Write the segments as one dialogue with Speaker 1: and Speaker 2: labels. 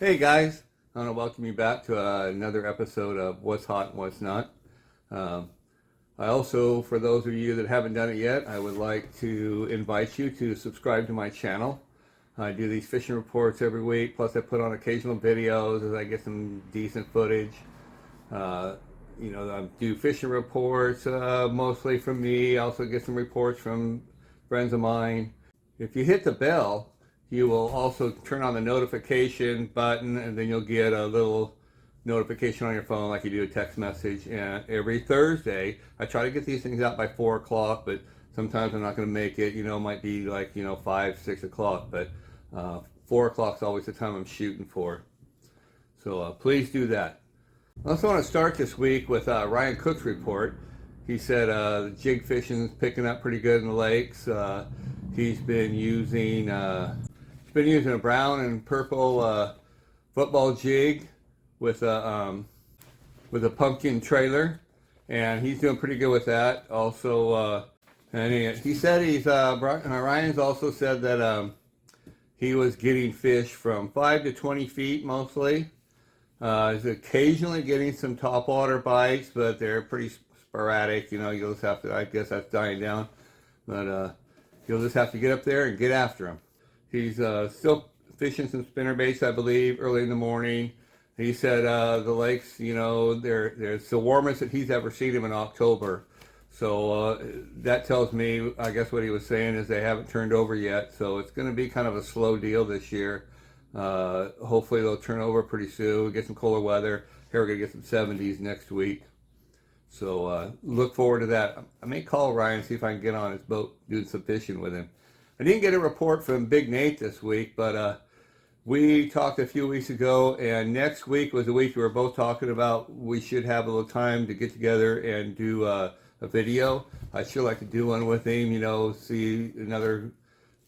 Speaker 1: Hey guys, I want to welcome you back to another episode of What's Hot and What's Not. Um, I also, for those of you that haven't done it yet, I would like to invite you to subscribe to my channel. I do these fishing reports every week, plus I put on occasional videos as I get some decent footage. Uh, I do fishing reports mostly from me. I also get some reports from friends of mine. If you hit the bell, you will also turn on the notification button, and then you'll get a little notification on your phone like you do a text message. And every Thursday, I try to get these things out by 4 o'clock, but sometimes I'm not going to make it. It might be like 5, 6 o'clock, but 4 o'clock is always the time I'm shooting for. So please do that. I also want to start this week with Ryan Cook's report. He said the jig fishing is picking up pretty good in the lakes. He's been using a brown and purple football jig with a pumpkin trailer, and he's doing pretty good with that. Also, and he said Ryan's also said that he was getting fish from 5 to 20 feet mostly. He's occasionally getting some topwater bites, but they're pretty sporadic. You'll just have to, I guess that's dying down, but you'll just have to get up there and get after them. He's still fishing some spinnerbaits, I believe, early in the morning. He said the lakes, they're the warmest that he's ever seen them in October. So that tells me, I guess what he was saying is they haven't turned over yet. So it's going to be kind of a slow deal this year. Hopefully they'll turn over pretty soon. We'll get some cooler weather. Here we're going to get some 70s next week. So look forward to that. I may call Ryan, see if I can get on his boat, doing some fishing with him. I didn't get a report from Big Nate this week, but we talked a few weeks ago, and next week was the week we were both talking about we should have a little time to get together and do a video. I'd sure like to do one with him, see another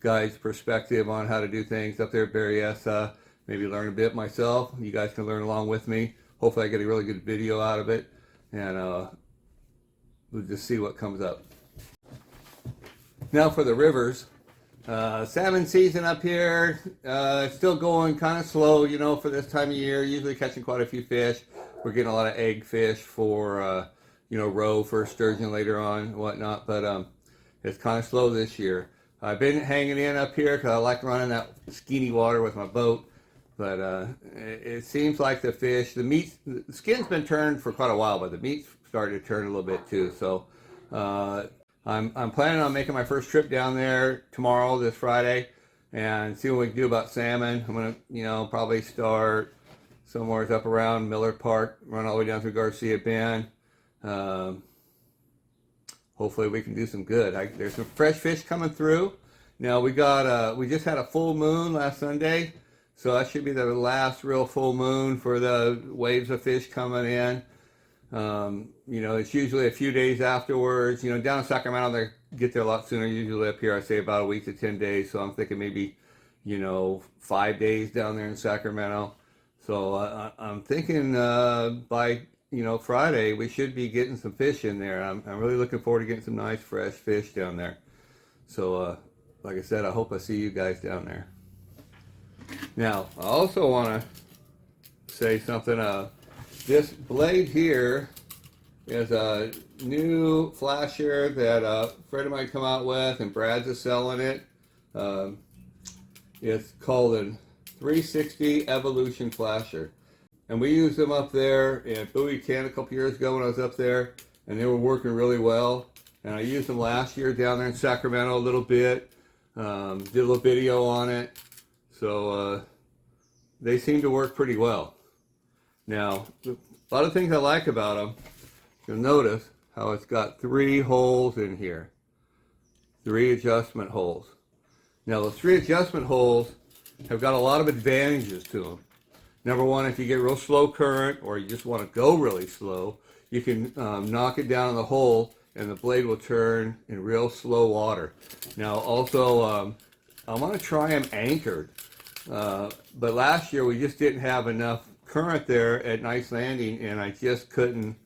Speaker 1: guy's perspective on how to do things up there at Berryessa. Maybe learn a bit myself. You guys can learn along with me. Hopefully I get a really good video out of it, and we'll just see what comes up. Now for the rivers. Salmon season up here, still going kind of slow, for this time of year. Usually catching quite a few fish. We're getting a lot of egg fish for, roe for sturgeon later on and whatnot, but it's kind of slow this year. I've been hanging in up here because I like running that skinny water with my boat, but it seems like the fish, the skin's been turned for quite a while, but the meat's started to turn a little bit too, so I'm planning on making my first trip down there tomorrow, this Friday, and see what we can do about salmon. I'm going to, probably start somewhere up around Miller Park, run all the way down through Garcia Bend. Hopefully we can do some good. There's some fresh fish coming through. Now we just had a full moon last Sunday, so that should be the last real full moon for the waves of fish coming in. It's usually a few days afterwards. Down in Sacramento, they get there a lot sooner. Usually up here, I say about a week to 10 days. So I'm thinking maybe, 5 days down there in Sacramento. So I'm thinking by, Friday, we should be getting some fish in there. I'm really looking forward to getting some nice fresh fish down there. So, like I said, I hope I see you guys down there. Now, I also want to say something. This blade here is a new flasher that a friend of mine come out with, and Brad's is selling it. It's called a 360 Evolution Flasher. And we used them up there in Bowie Can a couple years ago when I was up there, and they were working really well. And I used them last year down there in Sacramento a little bit. Did a little video on it. So they seem to work pretty well. Now, a lot of things I like about them. You'll notice how it's got 3 holes in here. 3 adjustment holes. Now, those 3 adjustment holes have got a lot of advantages to them. Number one, if you get real slow current or you just want to go really slow, you can knock it down in the hole and the blade will turn in real slow water. Now, also, I want to try them anchored. But last year we just didn't have enough current there at Nice Landing, and I just couldn't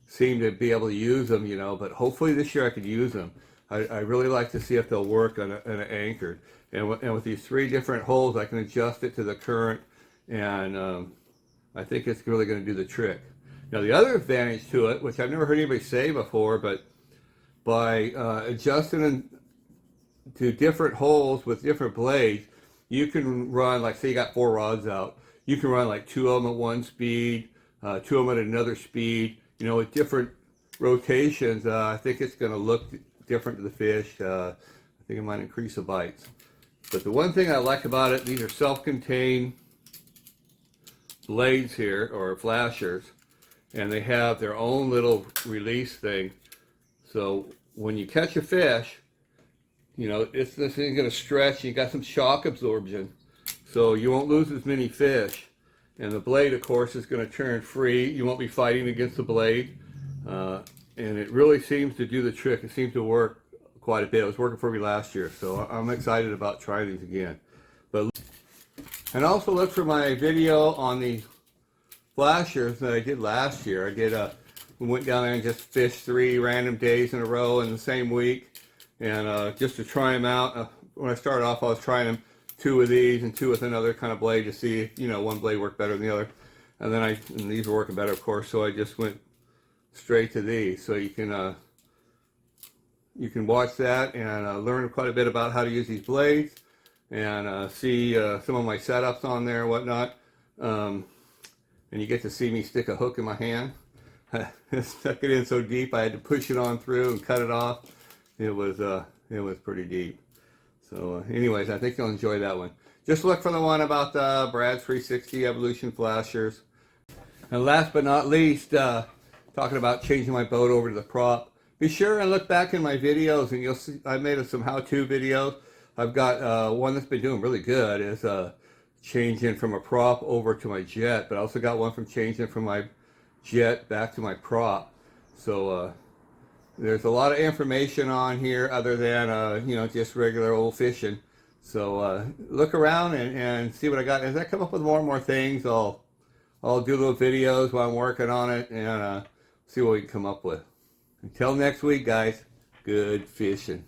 Speaker 1: seem to be able to use them, but hopefully this year I could use them. I really like to see if they'll work on an anchored. And with these 3 different holes, I can adjust it to the current and I think it's really going to do the trick. Now the other advantage to it, which I've never heard anybody say before, but by adjusting them to different holes with different blades, you can run, like say you got 4 rods out, you can run like 2 of them at one speed, 2 of them at another speed, you know, with different rotations. I think it's going to look different to the fish. I think it might increase the bites. But the one thing I like about it, these are self-contained blades here, or flashers, and they have their own little release thing. So when you catch a fish, you know, this thing's going to stretch. You got some shock absorption, so you won't lose as many fish. And the blade, of course, is going to turn free. You won't be fighting against the blade. And it really seems to do the trick. It seems to work quite a bit. It was working for me last year, so I'm excited about trying these again. And also look for my video on the flashers that I did last year. We went down there and just fished 3 random days in a row in the same week, and just to try them out. When I started off, I was trying them 2 with these and 2 with another kind of blade to see if, you know, one blade worked better than the other. And then and these were working better, of course, so I just went straight to these. So you can watch that and learn quite a bit about how to use these blades, and see some of my setups on there and whatnot. And you get to see me stick a hook in my hand. I stuck it in so deep I had to push it on through and cut it off. It was pretty deep. So anyways, I think you'll enjoy that one. Just look for the one about the Brad's 360 Evolution flashers. And last but not least, talking about changing my boat over to the prop. Be sure and look back in my videos, and you'll see I made some how-to videos. I've got one that's been doing really good is changing from a prop over to my jet, but I also got one from changing from my jet back to my prop. So there's a lot of information on here other than you know, just regular old fishing. So look around and see what I got. As I come up with more and more things, I'll do little videos while I'm working on it, and see what we can come up with. Until next week, guys, good fishing.